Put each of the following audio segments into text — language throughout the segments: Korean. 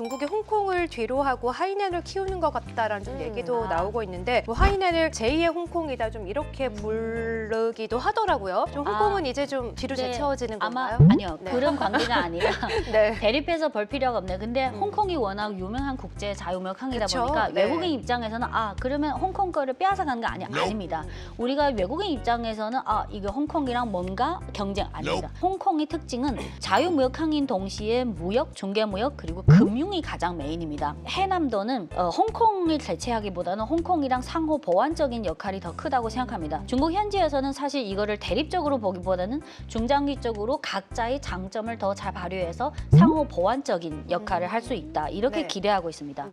중국이 홍콩을 뒤로 하고 하이난을 키우는 것 같다라는 좀 얘기도 나오고 있는데 뭐 하이난을 제2의 홍콩이다 좀 이렇게 부르기도 하더라고요. 좀 홍콩은 이제 좀 뒤로 네, 제쳐지는 건가요? 아니요. 네. 그런 관계가 아니라 네. 대립해서 볼 필요가 없네요. 근데 홍콩이 워낙 유명한 국제 자유무역 항이다 그쵸? 보니까 네. 외국인 입장에서는 그러면 홍콩 거를 빼앗아 가는 거 아닙니다. 우리가 외국인 입장에서는 이게 홍콩이랑 뭔가 경쟁 아닙니다. 홍콩의 특징은 자유무역 항인 동시에 무역, 중개무역 그리고 금융이 가장 메인입니다. 해남도는 홍콩을 대체하기보다는 홍콩이랑 상호 보완적인 역할이 더 크다고 생각합니다. 중국 현지에서는 사실 이거를 대립적으로 보기보다는 중장기적으로 각자의 장점을 더 잘 발휘해서 상호 보완적인 역할을 할 수 있다. 이렇게 네. 기대하고 있습니다.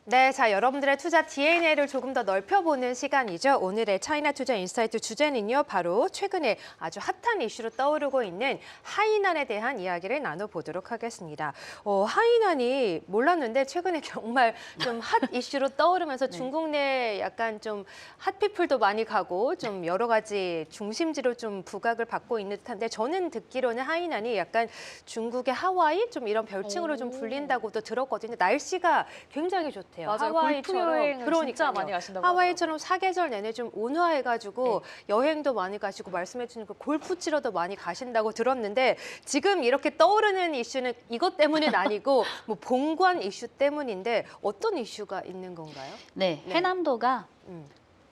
네, 자 여러분들의 투자 DNA를 조금 더 넓혀보는 시간이죠. 오늘의 차이나 투자 인사이트 주제는요. 바로 최근에 아주 핫한 이슈로 떠오르고 있는 하이난에 대한 이야기를 나눠보도록 하겠습니다. 하이난이 몰랐는데 최근에 정말 좀 핫 이슈로 떠오르면서 중국 내 약간 좀 핫피플도 많이 가고 좀 여러 가지 중심지로 좀 부각을 받고 있는 듯한데 저는 듣기로는 하이난이 약간 중국의 하와이 좀 이런 별칭으로 좀 불린다고도 들었거든요. 날씨가 굉장히 좋대요. 맞아요. 골프 여행을 진짜 많이 가신다고 하와이처럼 사계절 내내 좀 온화해가지고 여행도 많이 가시고 말씀해주신 그 골프 치러도 많이 가신다고 들었는데 지금 이렇게 떠오르는 이슈는 이것 때문은 아니고 뭐 봉관 이슈 때문인데 어떤 이슈가 있는 건가요? 네, 네. 해남도가 음.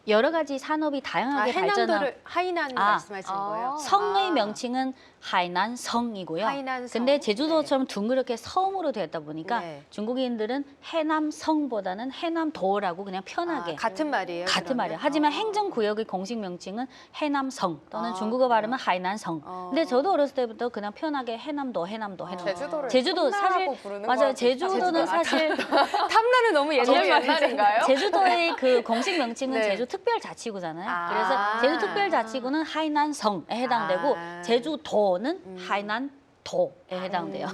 여러 가지 산업이 다양하게 발전한 해남도를 하이난 말씀하시는 거예요? 성의 명칭은 하이난성이고요. 하이난성. 근데 제주도처럼 둥그렇게 섬으로 되었다 보니까 네. 중국인들은 해남성보다는 해남도라고 그냥 편하게 같은 말이에요? 같은 그러면? 말이에요. 하지만 행정구역의 공식 명칭은 해남성 또는 중국어 그래요? 발음은 하이난성. 근데 저도 어렸을 때부터 그냥 편하게 해남도. 제주도를 사실 섬나라고 부르는 맞아요. 거랑 제주도는 사실 탐라는 너무 옛날 옛날인가요? 제주도의 그 공식 명칭은 네. 제주특별자치구잖아요. 그래서 제주특별자치구는 하이난성에 해당되고 제주도는 하이난도에 해당돼요.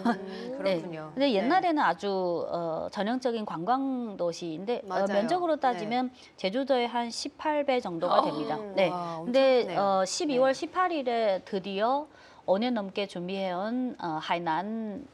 그렇군요. 근데 옛날에는 아주 전형적인 관광 도시인데 맞아요. 면적으로 따지면 제주도의 한 18배 정도가 됩니다. 네. 와, 근데 엄청 크네요. 12월 18일에 드디어 5년 넘게 준비해온 하이난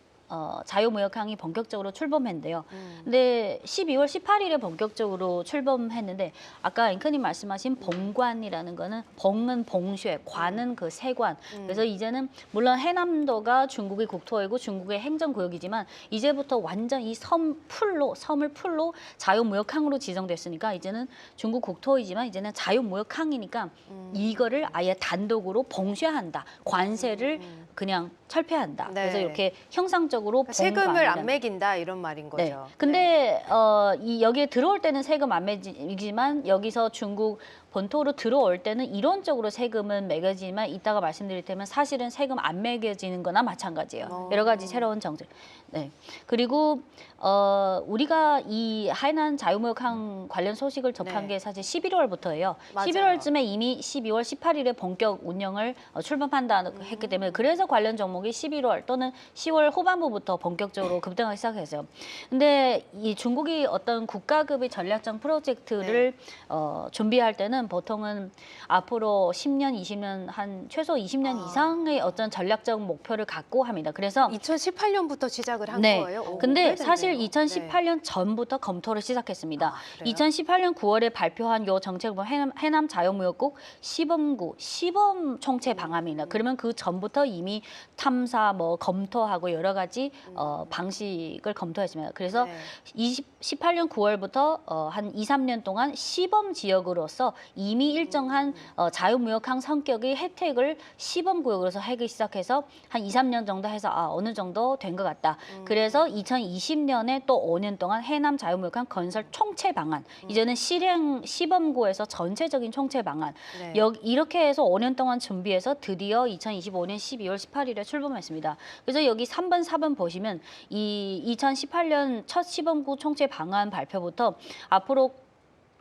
자유무역항이 본격적으로 출범했는데요. 근데 12월 18일에 본격적으로 출범했는데 아까 앵커님 말씀하신 봉관이라는 거는 봉은 봉쇄, 관은 그 세관. 그래서 이제는 물론 해남도가 중국의 국토이고 중국의 행정구역이지만 이제부터 완전 이 섬을 풀로 자유무역항으로 지정됐으니까 이제는 중국 국토이지만 이제는 자유무역항이니까 이거를 아예 단독으로 봉쇄한다. 관세를 그냥 철폐한다. 네. 그래서 이렇게 형상적으로 세금을 안 봉관이라는- 매긴다 이런 말인 거죠. 네. 근데 여기에 들어올 때는 세금 안 매기지만 여기서 중국 본토로 들어올 때는 이론적으로 세금은 매겨지지만 이따가 말씀드릴 테면 사실은 세금 안 매겨지는 거나 마찬가지예요. 여러 가지 새로운 정책. 네. 그리고 우리가 이 하이난 자유무역항 관련 소식을 접한 네. 게 사실 11월부터예요. 맞아요. 11월쯤에 이미 12월 18일에 본격 운영을 출범한다 했기 때문에 그래서 관련 종목이 11월 또는 10월 후반부부터 본격적으로 급등하기 시작했어요. 근데 이 중국이 어떤 국가급의 전략적 프로젝트를 준비할 때는 보통은 앞으로 10년, 20년 한 최소 20년 이상의 어떤 전략적 목표를 갖고 합니다. 그래서 2018년부터 시작을 한 네. 거예요? 오, 근데 오래됐네요. 사실 2018년 전부터 검토를 시작했습니다. 그래요? 2018년 9월에 발표한 요 정책을 보면 해남 자유무역국 시범구, 시범 총체 방안입니다. 그러면 그 전부터 이미 탐사, 검토하고 여러 가지 방식을 검토했습니다. 그래서 네. 18년 9월부터 한 2, 3년 동안 시범 지역으로서 이미 일정한 자유무역항 성격의 혜택을 시범구역으로서 하기 시작해서 한 2, 3년 정도 해서 어느 정도 된 것 같다. 그래서 2020년에 또 5년 동안 해남 자유무역항 건설 총체 방안, 이제는 실행 시범구에서 전체적인 총체 방안, 네. 이렇게 해서 5년 동안 준비해서 드디어 2025년 12월 18일에 출범했습니다. 그래서 여기 3번, 4번 보시면 이 2018년 첫 시범구 총체 방안 발표부터 앞으로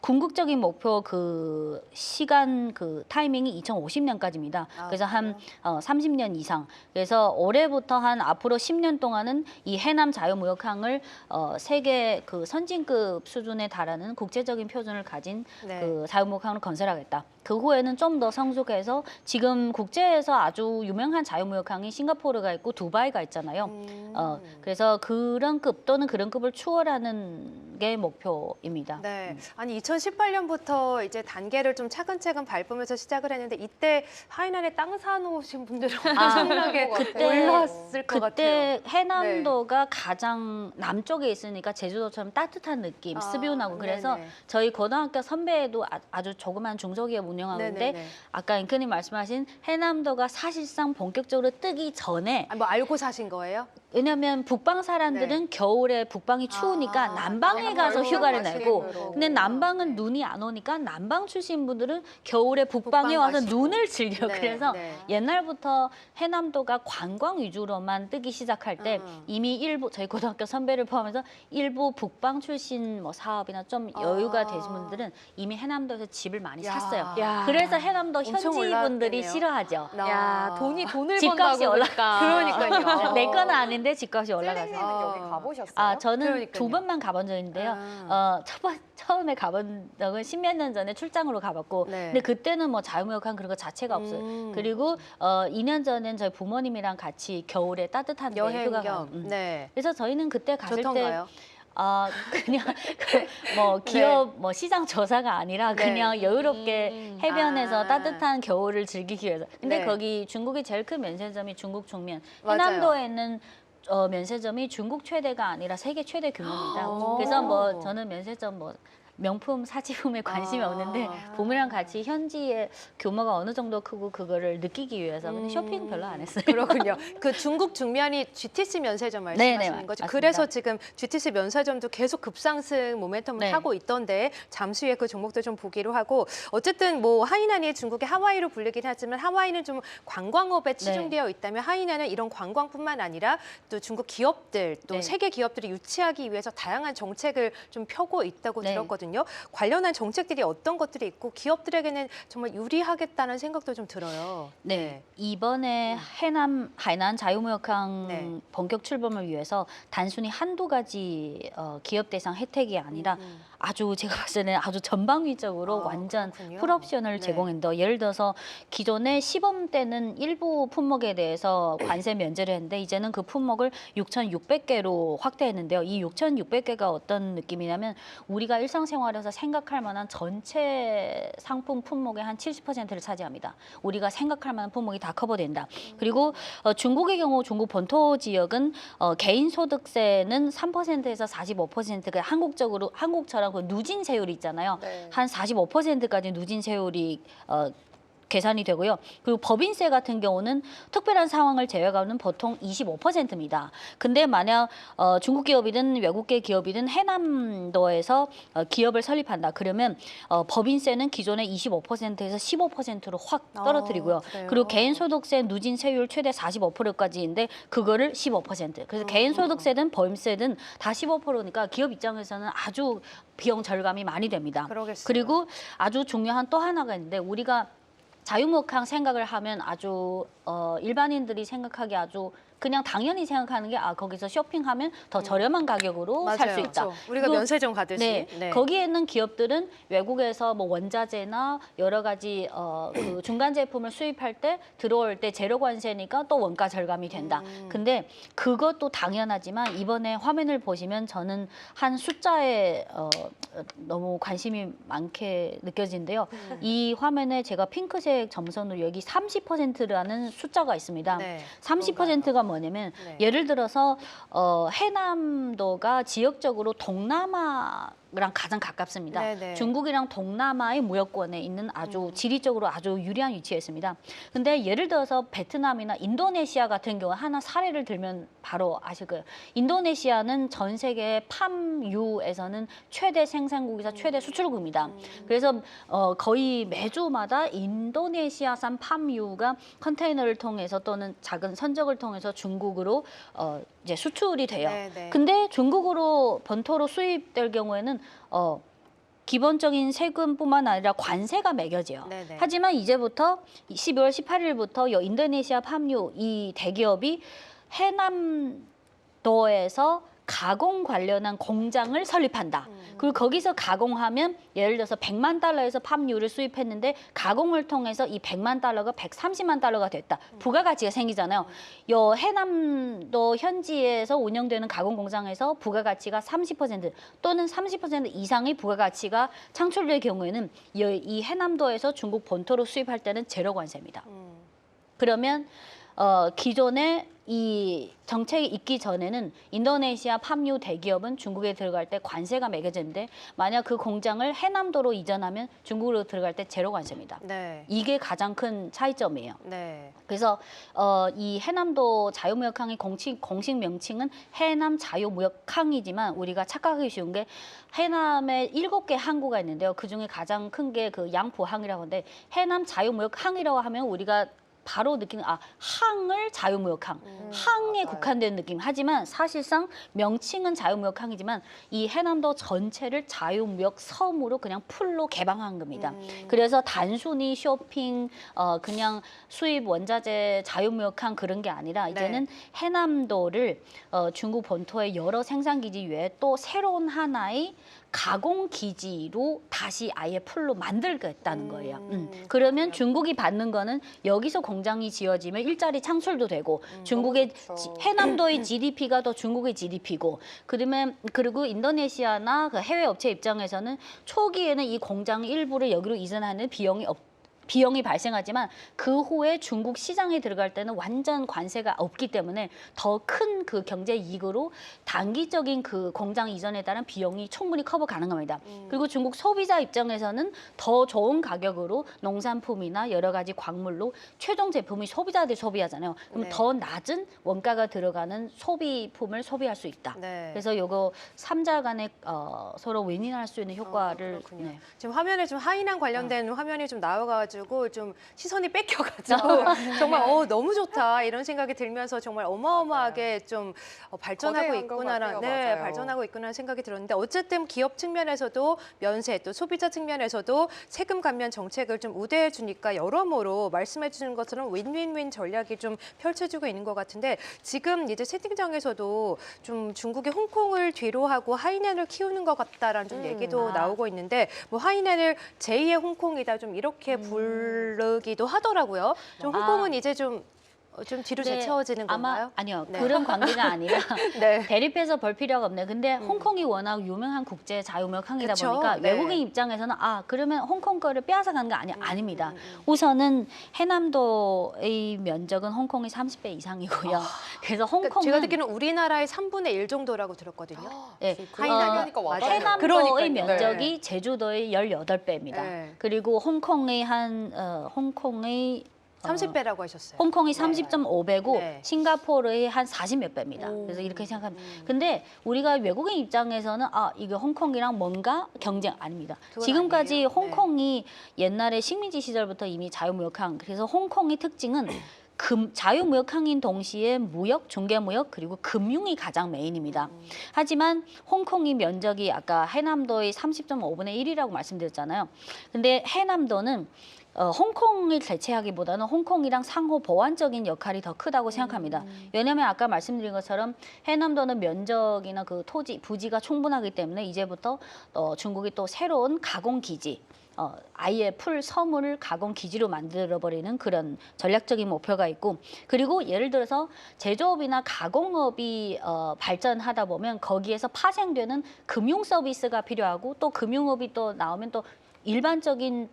궁극적인 목표 그 시간 그 타이밍이 2050년까지입니다. 그래서 한 30년 이상. 그래서 올해부터 한 앞으로 10년 동안은 이 해남 자유무역항을 세계 그 선진급 수준에 달하는 국제적인 표준을 가진 네. 그 자유무역항을 건설하겠다. 그 후에는 좀 더 성숙해서 지금 국제에서 아주 유명한 자유무역항이 싱가포르가 있고 두바이가 있잖아요. 그래서 그런 급 또는 그런 급을 추월하는 게 목표입니다. 네. 아니 2018년부터 이제 단계를 좀 차근차근 밟으면서 시작을 했는데 이때 하이난에 땅 사놓으신 분들은 엄청나게 그때 올랐을 것 같아요. 그때 해남도가 가장 남쪽에 있으니까 제주도처럼 따뜻한 느낌, 습유나고 그래서 네네. 저희 고등학교 선배도 아주 조그만 중소기업 운영하고 있는데 네네네. 아까 앵커님 말씀하신 해남도가 사실상 본격적으로 뜨기 전에 아, 뭐 알고 사신 거예요? 왜냐면 북방 사람들은 겨울에 북방이 추우니까 남방에 가서 휴가를 내고 근데 남방은 눈이 안 오니까 남방 출신 분들은 겨울에 북방에 북방 와서 가시고. 눈을 즐겨. 네, 그래서 네. 옛날부터 해남도가 관광 위주로만 뜨기 시작할 때 이미 일부 저희 고등학교 선배를 포함해서 일부 북방 출신 뭐 사업이나 좀 여유가 되신 분들은 이미 해남도에서 집을 많이 샀어요. 야. 그래서 해남도 엄청 현지 분들이 올랐겠네요. 싫어하죠. 야, 돈을 집값이 번다고 올라가. 그러니까요. 내 건 아닌데 집값이 올라가서. 셀리님은 여기 가보셨어요? 아, 저는 그러니까요. 두 번만 가본 적이 있는데요. 처음에 가본 적은 십몇 년 전에 출장으로 가봤고, 네. 근데 그때는 뭐 자유무역한 그런 거 자체가 없어요. 그리고 2년 전엔 저희 부모님이랑 같이 겨울에 따뜻한 데 여행 휴가 겸. 가. 네. 그래서 저희는 그때 갔을 때 좋던가요? 그냥 뭐 기업 뭐 시장 조사가 아니라 네. 그냥 여유롭게 해변에서 아. 따뜻한 겨울을 즐기기 위해서. 근데 네. 거기 중국이 제일 큰 면세점이 중국 중면. 맞아요. 해남도에 있는 면세점이 중국 최대가 아니라 세계 최대 규모입니다. 오. 그래서 뭐 저는 면세점 뭐 명품 사치품에 관심이 없는데 부모랑 같이 현지의 규모가 어느 정도 크고 그거를 느끼기 위해서 근데 쇼핑 별로 안 했어요. 그렇군요. 그 중국 중면이 GTC 면세점 말씀하시는 네네, 거죠? 맞습니다. 그래서 지금 GTC 면세점도 계속 급상승 모멘텀을 네. 타고 있던데 잠시 후에 그 종목도 좀 보기로 하고 어쨌든 뭐 하이난이 중국의 하와이로 불리긴 하지만 하와이는 좀 관광업에 치중되어 있다면 하이난은 이런 관광뿐만 아니라 또 중국 기업들 또 네. 세계 기업들이 유치하기 위해서 다양한 정책을 좀 펴고 있다고 네. 들었거든요. 관련한 정책들이 어떤 것들이 있고 기업들에게는 정말 유리하겠다는 생각도 좀 들어요. 네, 이번에 하이난 자유무역항 네. 본격 출범을 위해서 단순히 한두 가지 기업 대상 혜택이 아니라 아주 제가 봤을 때는 아주 전방위적으로 완전 그렇군요. 풀옵션을 네. 제공했는데 예를 들어서 기존에 시범 때는 일부 품목에 대해서 관세 면제를 했는데 이제는 그 품목을 6,600개로 확대했는데요. 이 6,600개가 어떤 느낌이냐면 우리가 일상생활에서 생각할 만한 전체 상품 품목의 한 70%를 차지합니다. 우리가 생각할 만한 품목이 다 커버된다. 그리고 중국의 경우 중국 본토 지역은 개인 소득세는 3%에서 45%가 한국처럼 그 누진 세율이 있잖아요. 네. 한 45%까지 누진 세율이 계산이 되고요. 그리고 법인세 같은 경우는 특별한 상황을 제외하고는 보통 25%입니다. 근데 만약 중국 기업이든 외국계 기업이든 해남도에서 기업을 설립한다. 그러면 법인세는 기존의 25%에서 15%로 확 떨어뜨리고요. 그래요? 그리고 개인소득세 누진 세율 최대 45%까지인데 그거를 15%. 그래서 개인소득세든 법인세든 다 15%니까 기업 입장에서는 아주 비용 절감이 많이 됩니다. 그러겠어요. 그리고 아주 중요한 또 하나가 있는데 우리가 자유무역항 생각을 하면 아주 일반인들이 생각하기에 아주 그냥 당연히 생각하는 게 거기서 쇼핑하면 더 저렴한 가격으로 살 수 맞아요. 있다. 그렇죠. 우리가 그리고 면세점 가듯이. 네, 거기에 있는 기업들은 외국에서 뭐 원자재나 여러 가지 그 중간 제품을 수입할 때 들어올 때 재료 관세니까 또 원가 절감이 된다. 근데 그것도 당연하지만 이번에 화면을 보시면 저는 한 숫자에 너무 관심이 많게 느껴지는데요. 이 화면에 제가 핑크색 점선으로 여기 30%라는 숫자가 있습니다. 네. 30%가 뭐냐면 네. 예를 들어서 해남도가 지역적으로 동남아랑 가장 가깝습니다. 네네. 중국이랑 동남아의 무역권에 있는 아주 지리적으로 아주 유리한 위치에 있습니다. 근데 예를 들어서 베트남이나 인도네시아 같은 경우 하나 사례를 들면 바로 아실 거예요. 인도네시아는 전 세계 팜유에서는 최대 생산국이자 최대 수출국입니다. 그래서 거의 매주마다 인도네시아산 팜유가 컨테이너를 통해서 또는 작은 선적을 통해서 중국으로 이제 수출이 돼요. 네네. 근데 중국으로 본토로 수입될 경우에는 기본적인 세금뿐만 아니라 관세가 매겨져요. 네네. 하지만 이제부터 12월 18일부터 인도네시아 팜유 이 대기업이 해남도에서 가공 관련한 공장을 설립한다. 그리고 거기서 가공하면 예를 들어서 100만 달러에서 팜유를 수입했는데 가공을 통해서 이 100만 달러가 130만 달러가 됐다. 부가가치가 생기잖아요. 요 해남도 현지에서 운영되는 가공 공장에서 부가가치가 30% 또는 30% 이상의 부가가치가 창출될 경우에는 이 해남도에서 중국 본토로 수입할 때는 제로 관세입니다. 그러면 기존에 이 정책이 있기 전에는 인도네시아 팜유 대기업은 중국에 들어갈 때 관세가 매겨지는데 만약 그 공장을 해남도로 이전하면 중국으로 들어갈 때 제로 관세입니다. 네. 이게 가장 큰 차이점이에요. 네. 그래서 이 해남도 자유무역항의 공식 명칭은 해남 자유무역항이지만 우리가 착각하기 쉬운 게 해남에 7개 항구가 있는데요. 그중에 가장 큰 게 그 양포항이라고 하는데 해남 자유무역항이라고 하면 우리가 바로 느끼는 항을 자유무역항, 항에 국한된 느낌. 하지만 사실상 명칭은 자유무역항이지만 이 해남도 전체를 자유무역 섬으로 그냥 풀로 개방한 겁니다. 그래서 단순히 쇼핑, 그냥 수입 원자재 자유무역항 그런 게 아니라 이제는 해남도를 중국 본토의 여러 생산기지 외에 또 새로운 하나의 가공 기지로 다시 아예 풀로 만들겠다는 거예요. 그러면 중국이 받는 거는 여기서 공장이 지어지면 일자리 창출도 되고 중국의 해남도의 GDP가 더 중국의 GDP고 그리고 인도네시아나 그 해외 업체 입장에서는 초기에는 이 공장 일부를 여기로 이전하는 비용이 발생하지만 그 후에 중국 시장에 들어갈 때는 완전 관세가 없기 때문에 더 큰 그 경제 이익으로 단기적인 그 공장 이전에 따른 비용이 충분히 커버 가능합니다. 그리고 중국 소비자 입장에서는 더 좋은 가격으로 농산품이나 여러 가지 광물로 최종 제품이 소비자들이 소비하잖아요. 그럼 더 낮은 원가가 들어가는 소비품을 소비할 수 있다. 그래서 요거 3자 간에 서로 윈윈할 수 있는 효과를 지금 화면에 좀 하이난 관련된 화면이 좀 나와가지고 좀 시선이 뺏겨가지고 정말 너무 좋다 이런 생각이 들면서 정말 어마어마하게 좀 발전하고 있구나라는 발전하고 있구나 생각이 들었는데 어쨌든 기업 측면에서도 면세 또 소비자 측면에서도 세금 감면 정책을 좀 우대해 주니까 여러모로 말씀해 주는 것처럼 윈윈윈 전략이 좀 펼쳐지고 있는 것 같은데 지금 이제 채팅창에서도 좀 중국이 홍콩을 뒤로 하고 하이난을 키우는 것 같다라는 좀 얘기도 나오고 있는데 뭐 하이난을 제2의 홍콩이다 좀 이렇게 부르기도 하더라고요. 좀 홍콩은 이제 좀 뒤로 제쳐지는 건가요? 아니요. 그런 관계가 아니라 대립해서 볼 필요가 없네요. 근데 홍콩이 워낙 유명한 국제 자유무역항이다 보니까 외국인 입장에서는 그러면 홍콩 거를 빼앗아가는 거 아닙니다. 우선은 해남도의 면적은 홍콩의 30배 이상이고요. 그래서 홍콩은 제가 듣기는 우리나라의 3분의 1 정도라고 들었거든요. 해남도의 면적이 제주도의 18배입니다. 그리고 홍콩의 30배라고 하셨어요. 홍콩이 30.5배고 싱가포르의 한 40몇 배입니다. 그래서 이렇게 생각하면 근데 우리가 외국인 입장에서는 이게 홍콩이랑 뭔가 경쟁 아닙니다. 지금까지 아니에요? 홍콩이 옛날에 식민지 시절부터 이미 자유무역항 그래서 홍콩의 특징은 자유무역항인 동시에 무역, 중개무역 그리고 금융이 가장 메인입니다. 하지만 홍콩이 면적이 아까 해남도의 30.5분의 1이라고 말씀드렸잖아요. 근데 해남도는 홍콩을 대체하기보다는 홍콩이랑 상호 보완적인 역할이 더 크다고 생각합니다. 왜냐하면 아까 말씀드린 것처럼 해남도는 면적이나 그 토지, 부지가 충분하기 때문에 이제부터 중국이 또 새로운 가공 기지, 아예 풀 섬을 가공 기지로 만들어버리는 그런 전략적인 목표가 있고 그리고 예를 들어서 제조업이나 가공업이 발전하다 보면 거기에서 파생되는 금융 서비스가 필요하고 또 금융업이 또 나오면 또 일반적인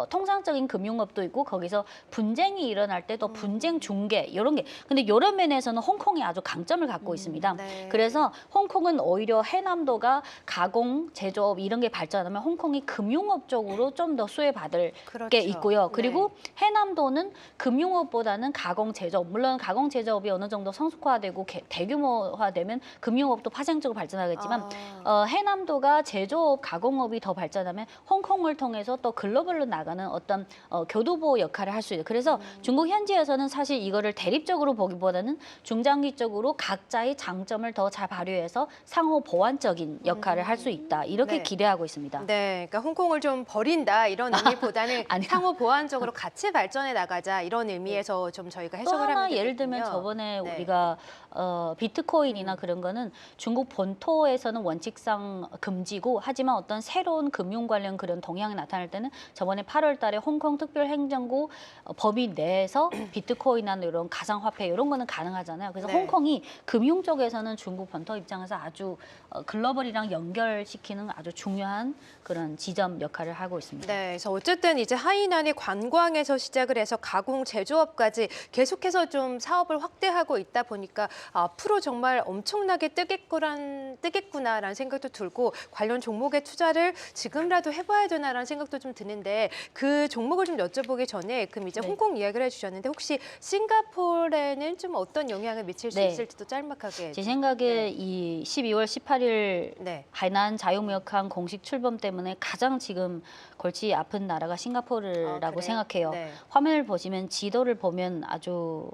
통상적인 금융업도 있고 거기서 분쟁이 일어날 때 또 분쟁 중개 이런 게 근데 이런 면에서는 홍콩이 아주 강점을 갖고 있습니다. 그래서 홍콩은 오히려 해남도가 가공, 제조업 이런 게 발전하면 홍콩이 금융업 쪽으로 좀 더 수혜받을 게 있고요. 그리고 해남도는 금융업보다는 가공, 제조업 물론 가공, 제조업이 어느 정도 성숙화되고 대규모화되면 금융업도 파생적으로 발전하겠지만 해남도가 제조업, 가공업이 더 발전하면 홍콩을 통해서 또 글로벌로 이끌어 나가는 어떤 교두보 역할을 할 수 있어요. 그래서 중국 현지에서는 사실 이거를 대립적으로 보기보다는 중장기적으로 각자의 장점을 더 잘 발휘해서 상호 보완적인 역할을 할 수 있다. 이렇게 네. 기대하고 있습니다. 네, 그러니까 홍콩을 좀 버린다 이런 의미보다는 아니요. 상호 보완적으로 같이 발전해 나가자 이런 의미에서 좀 저희가 또 해석을 하면 하나 되겠군요. 예를 들면 저번에 네. 우리가 비트코인이나 그런 거는 중국 본토에서는 원칙상 금지고 하지만 어떤 새로운 금융 관련 그런 동향이 나타날 때는 저번에 8월 달에 홍콩 특별행정구 범위 내에서 비트코인이나 이런 가상화폐 이런 거는 가능하잖아요. 그래서 네. 홍콩이 금융 쪽에서는 중국 본토 입장에서 아주 글로벌이랑 연결시키는 아주 중요한 그런 지점 역할을 하고 있습니다. 네, 그래서 어쨌든 이제 하이난이 관광에서 시작을 해서 가공 제조업까지 계속해서 좀 사업을 확대하고 있다 보니까 앞으로 정말 엄청나게 뜨겠구나라는 생각도 들고 관련 종목에 투자를 지금이라도 해봐야 되나라는 생각도 좀 드는데 그 종목을 좀 여쭤보기 전에 그럼 이제 네. 홍콩 이야기를 해주셨는데 혹시 싱가포르에는 좀 어떤 영향을 미칠 수 네. 있을지도 짤막하게. 제 생각에 이 12월 18일 네. 하이난 자유무역항 공식 출범 때문에 가장 지금 골치 아픈 나라가 싱가포르라고 그래요? 생각해요. 네. 화면을 보시면 지도를 보면 아주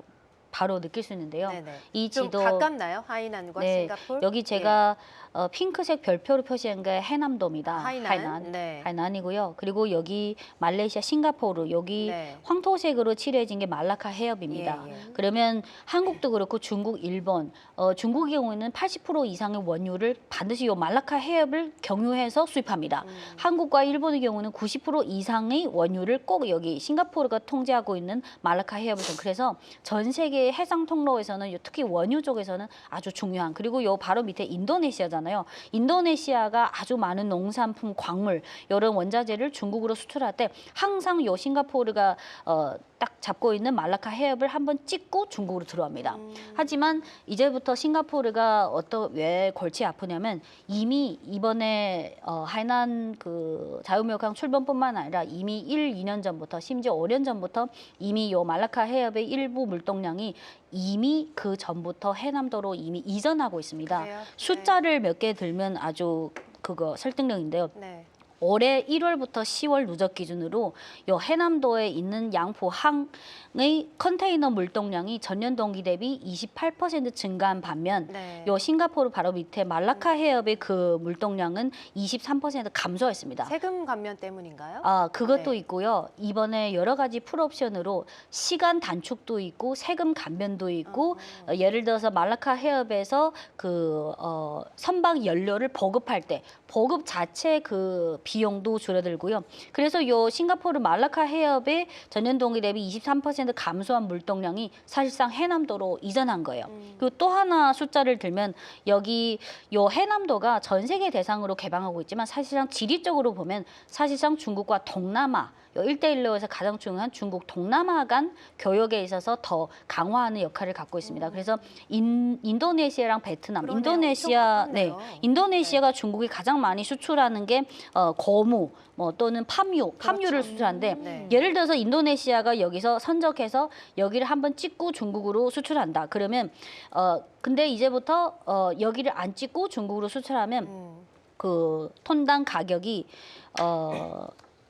바로 느낄 수 있는데요. 네네. 이 좀 지도 가깝나요? 하이난과 네, 싱가포르? 여기 제가 핑크색 별표로 표시한 게 해남도입니다. 하이난. 네. 하이난이고요. 그리고 여기 말레이시아, 싱가포르 여기 네. 황토색으로 칠해진 게 말라카 해협입니다. 예, 예. 그러면 한국도 그렇고 중국, 일본, 중국의 경우에는 80% 이상의 원유를 반드시 이 말라카 해협을 경유해서 수입합니다. 한국과 일본의 경우는 90% 이상의 원유를 꼭 여기 싱가포르가 통제하고 있는 말라카 해협을 그래서 전 세계 해상 통로에서는 특히 원유 쪽에서는 아주 중요한 그리고 요 바로 밑에 인도네시아잖아요. 인도네시아가 아주 많은 농산품, 광물, 이런 원자재를 중국으로 수출할 때 항상 요 싱가포르가 딱 잡고 있는 말라카 해협을 한번 찍고 중국으로 들어옵니다. 하지만 이제부터 싱가포르가 왜 골치 아프냐면 이미 이번에 하이난 그 자유무역항 출범뿐만 아니라 이미 2년 전부터 심지어 5년 전부터 이미 요 말라카 해협의 일부 물동량이 이미 그 전부터 해남도로 이미 이전하고 있습니다. 그래요? 숫자를 몇 개 들면 아주 그거 설득력인데요. 네. 올해 1월부터 10월 누적 기준으로 요 해남도에 있는 양포항의 컨테이너 물동량이 전년 동기 대비 28% 증가한 반면 네. 요 싱가포르 바로 밑에 말라카 해협의 그 물동량은 23% 감소했습니다. 세금 감면 때문인가요? 그것도 네. 있고요. 이번에 여러 가지 풀옵션으로 시간 단축도 있고 세금 감면도 있고 예를 들어서 말라카 해협에서 그 선박 연료를 보급할 때 보급 자체 그 비용도 줄어들고요. 그래서 요 싱가포르 말라카 해협의 전년 동기 대비 23% 감소한 물동량이 사실상 해남도로 이전한 거예요. 그리고 또 하나 숫자를 들면 여기 요 해남도가 전 세계 대상으로 개방하고 있지만 사실상 지리적으로 보면 사실상 중국과 동남아 요 1대1로에서 가장 중요한 중국 동남아 간 교역에 있어서 더 강화하는 역할을 갖고 있습니다. 그래서 인도네시아랑 베트남, 그러네요. 인도네시아, 엄청 네, 가깝네요. 인도네시아가 중국이 가장 많이 수출하는 게 거무, 또는 팜유를 수출하는데 네. 예를 들어서 인도네시아가 여기서 선적해서 여기를 한번 찍고 중국으로 수출한다. 그러면 근데 이제부터 여기를 안 찍고 중국으로 수출하면 그 톤당 가격이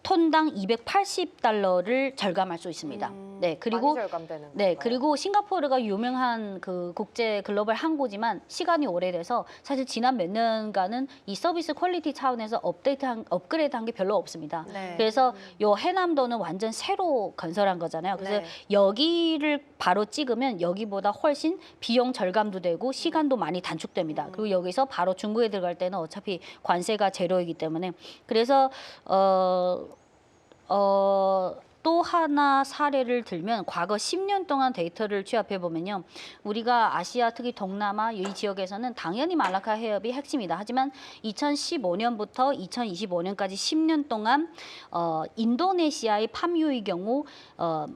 톤당 280달러를 절감할 수 있습니다. 네, 그리고 많이 절감되는 네, 건가요? 그리고 싱가포르가 유명한 그 국제 글로벌 항구지만 시간이 오래돼서 사실 지난 몇 년간은 이 서비스 퀄리티 차원에서 업그레이드한 게 별로 없습니다. 네. 그래서 요 해남도는 완전 새로 건설한 거잖아요. 그래서 네. 여기를 바로 찍으면 여기보다 훨씬 비용 절감도 되고 시간도 많이 단축됩니다. 그리고 여기서 바로 중국에 들어갈 때는 어차피 관세가 제로이기 때문에 그래서 또 하나 사례를 들면 과거 10년 동안 데이터를 취합해 보면요. 우리가 아시아 특히 동남아 이 지역에서는 당연히 말라카 해협이 핵심이다. 하지만 2015년부터 2025년까지 10년 동안 인도네시아의 팜유의 경우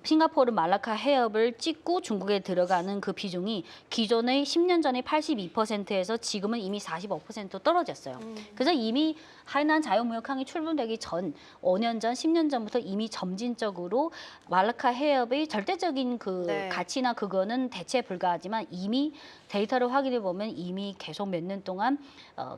싱가포르 말라카 해협을 찍고 중국에 들어가는 그 비중이 기존의 10년 전에 82%에서 지금은 이미 45% 떨어졌어요. 그래서 이미 하이난 자유무역항이 출범되기 전 5년 전, 10년 전부터 이미 점진적으로 기술적으로 말라카 해협의 절대적인 그 네. 가치나 그거는 대체 불가하지만 이미 데이터를 확인해 보면 이미 계속 몇 년 동안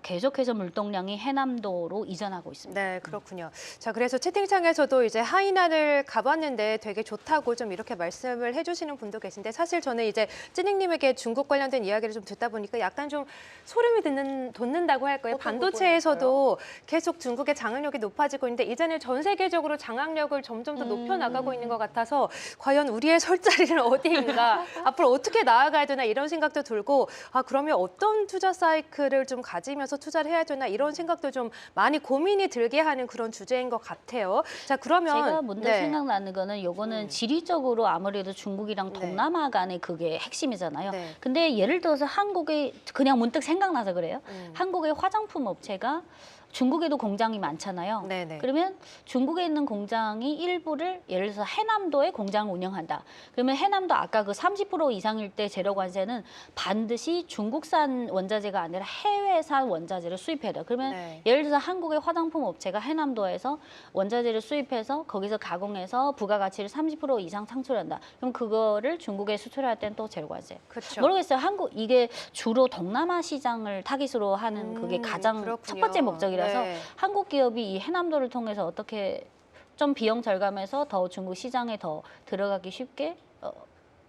계속해서 물동량이 해남도로 이전하고 있습니다. 네, 그렇군요. 자, 그래서 채팅창에서도 이제 하이난을 가봤는데 되게 좋다고 좀 이렇게 말씀을 해주시는 분도 계신데 사실 저는 이제 찌닝님에게 중국 관련된 이야기를 좀 듣다 보니까 약간 좀 소름이 돋는다고 할까요? 어떤 반도체에서도 계속 중국의 장악력이 높아지고 있는데 이제는 전 세계적으로 장악력을 점점 더 높여나가고 있는 것 같아서 과연 우리의 설 자리는 어디인가? 앞으로 어떻게 나아가야 되나 이런 생각도 들고 아, 그러면 어떤 투자 사이클을 좀 가지면서 투자를 해야 되나 이런 생각도 좀 많이 고민이 들게 하는 그런 주제인 것 같아요. 자, 그러면 제가 문득 생각나는 거는 요거는 지리적으로 아무래도 중국이랑 네. 동남아 간의 그게 핵심이잖아요. 네. 근데 예를 들어서 한국의 그냥 문득 생각나서 그래요. 음. 한국의 화장품 업체가 중국에도 공장이 많잖아요. 네네. 그러면 중국에 있는 공장이 일부를 예를 들어서 해남도에 공장을 운영한다. 그러면 해남도 아까 그 30% 이상일 때 재료 관세는 반드시 중국산 원자재가 아니라 해외산 원자재를 수입해야 돼요. 그러면 네. 예를 들어서 한국의 화장품 업체가 해남도에서 원자재를 수입해서 거기서 가공해서 부가가치를 30% 이상 창출한다. 그럼 그거를 중국에 수출할 때는 또 재료 관세. 그렇죠. 모르겠어요. 한국 이게 주로 동남아 시장을 타깃으로 하는 그게 가장 그렇군요. 첫 번째 목적이라서 네. 한국 기업이 이 해남도를 통해서 어떻게 좀 비용 절감해서 더 중국 시장에 더 들어가기 쉽게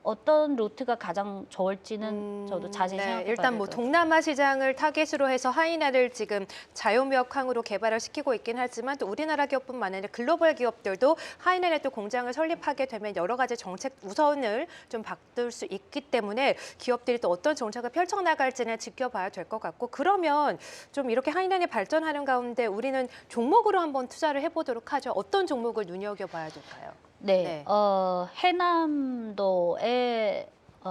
어떤 루트가 가장 좋을지는 저도 자세히 생각해 봐야 일단 뭐 동남아 시장을 타겟으로 해서 하이나를 지금 자유무역항으로 개발을 시키고 있긴 하지만 또 우리나라 기업뿐만 아니라 글로벌 기업들도 하이난에 또 공장을 설립하게 되면 여러 가지 정책 우선을 좀 받을 수 있기 때문에 기업들이 또 어떤 정책을 펼쳐나갈지는 지켜봐야 될 것 같고 그러면 좀 이렇게 하이난이 발전하는 가운데 우리는 종목으로 한번 투자를 해보도록 하죠. 어떤 종목을 눈여겨봐야 될까요? 네, 해남도의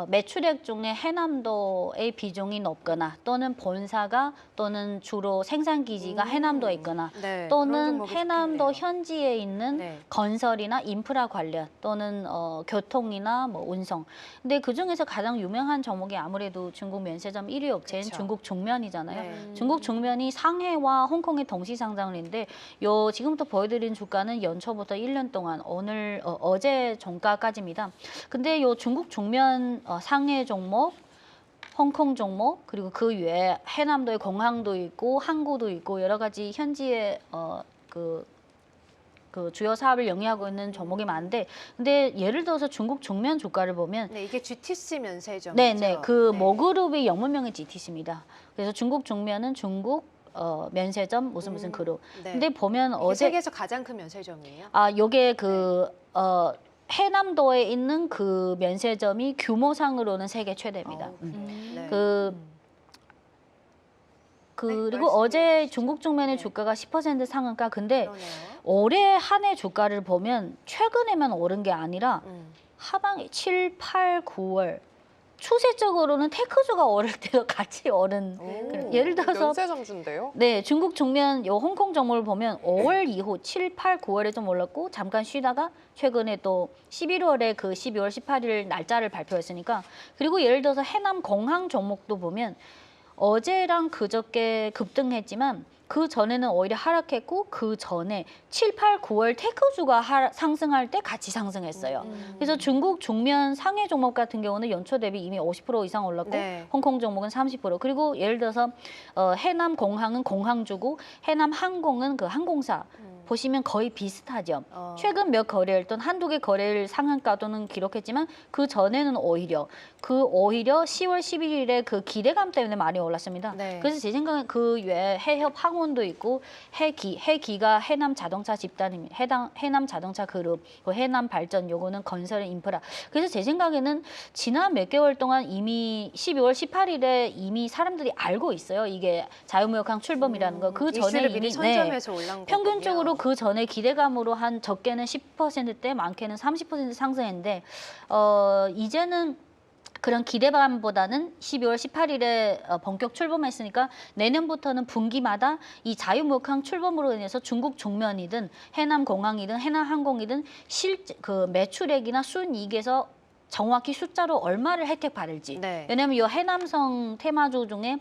매출액 중에 해남도의 비중이 높거나 또는 본사가 또는 주로 생산 기지가 해남도에 있거나 네, 그런 또는 종목이 해남도 좋겠네요. 현지에 있는 네. 건설이나 인프라 관련 또는 교통이나 뭐 운송. 근데 그 중에서 가장 유명한 종목이 아무래도 중국 면세점 1위 업체인 그쵸. 중국 중면이잖아요. 네. 중국 중면이 상해와 홍콩에 동시 상장을 했는데 요 지금부터 보여드린 주가는 연초부터 1년 동안 오늘 어제 종가까지입니다. 근데 요 중국 중면 상해 종목, 홍콩 종목 그리고 그 외에 해남도에 공항도 있고 항구도 있고 여러 가지 현지에 그 주요 사업을 영위하고 있는 종목이 많은데 근데 예를 들어서 중국 중면 주가를 보면 네, 이게 GTC 면세점이죠. 네네 그 모그룹의 영문명이 GTC입니다. 그래서 중국 중면은 중국 면세점 무슨 그룹. 네. 근데 보면 이게 어제 세계에서 가장 큰 면세점이에요. 요게 해남도에 있는 그 면세점이 규모상으로는 세계 최대입니다. 네. 그리고 말씀해 어제 주시죠. 중국 중면의 네. 주가가 10% 상한가. 근데 그러네요. 올해 한 해 주가를 보면 최근에만 오른 게 아니라 하반기 7, 8, 9월 추세적으로는 테크주가 오를 때도 같이 오른 예를 들어서 면세점주인데요? 네, 중국 중면 요 홍콩 종목을 보면 5월 이후 7, 8, 9월에 좀 올랐고 잠깐 쉬다가 최근에 또 11월에 그 12월 18일 날짜를 발표했으니까 그리고 예를 들어서 해남 공항 종목도 보면 어제랑 그저께 급등했지만 그 전에는 오히려 하락했고 그 전에 7, 8, 9월 테크주가 상승할 때 같이 상승했어요. 그래서 중국 중면 상해 종목 같은 경우는 연초 대비 이미 50% 이상 올랐고 네. 홍콩 종목은 30% 그리고 예를 들어서 해남 공항은 공항주고 해남 항공은 그 항공사 보시면 거의 비슷하죠. 최근 몇 거래일 또는 한두 개 거래일 상한가도는 기록했지만 그 전에는 오히려 10월 11일에 그 기대감 때문에 많이 올랐습니다. 네. 그래서 제 생각엔 그 외에 해협 항원도 있고 해기가 해남 자동차 집단입니다. 해남 자동차 그룹, 그 해남 발전 요거는 건설 인프라. 그래서 제 생각에는 지난 몇 개월 동안 이미 12월 18일에 이미 사람들이 알고 있어요. 이게 자유무역항 출범이라는 거. 그 전에 이슈를 이미 미리 선점해서 올라온 거군요. 평균적으로 그 전에 기대감으로 한 적게는 10%대 많게는 30% 상승했는데 이제는 그런 기대감보다는 12월 18일에 본격 출범했으니까 내년부터는 분기마다 이 자유무역항 출범으로 인해서 중국 중면이든 해남 공항이든 해남 항공이든 그 매출액이나 순이익에서 정확히 숫자로 얼마를 혜택 받을지. 네. 왜냐하면 이 해남성 테마주 중에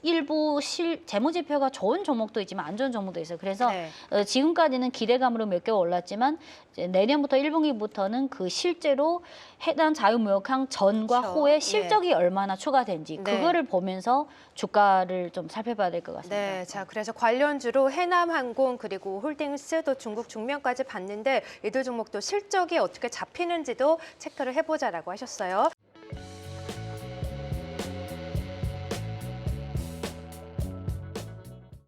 일부 재무제표가 좋은 종목도 있지만 안 좋은 종목도 있어요. 그래서 네. 지금까지는 기대감으로 몇 개월 올랐지만 이제 내년부터 1분기부터는 그 실제로 해당 자유무역항 전과 그렇죠. 후에 실적이 얼마나 추가된지 네. 그거를 보면서 주가를 좀 살펴봐야 될 것 같습니다. 네, 자 그래서 관련주로 해남항공 그리고 홀딩스 또 중국 중명까지 봤는데 이들 종목도 실적이 어떻게 잡히는지도 체크를 해보자라고 하셨어요.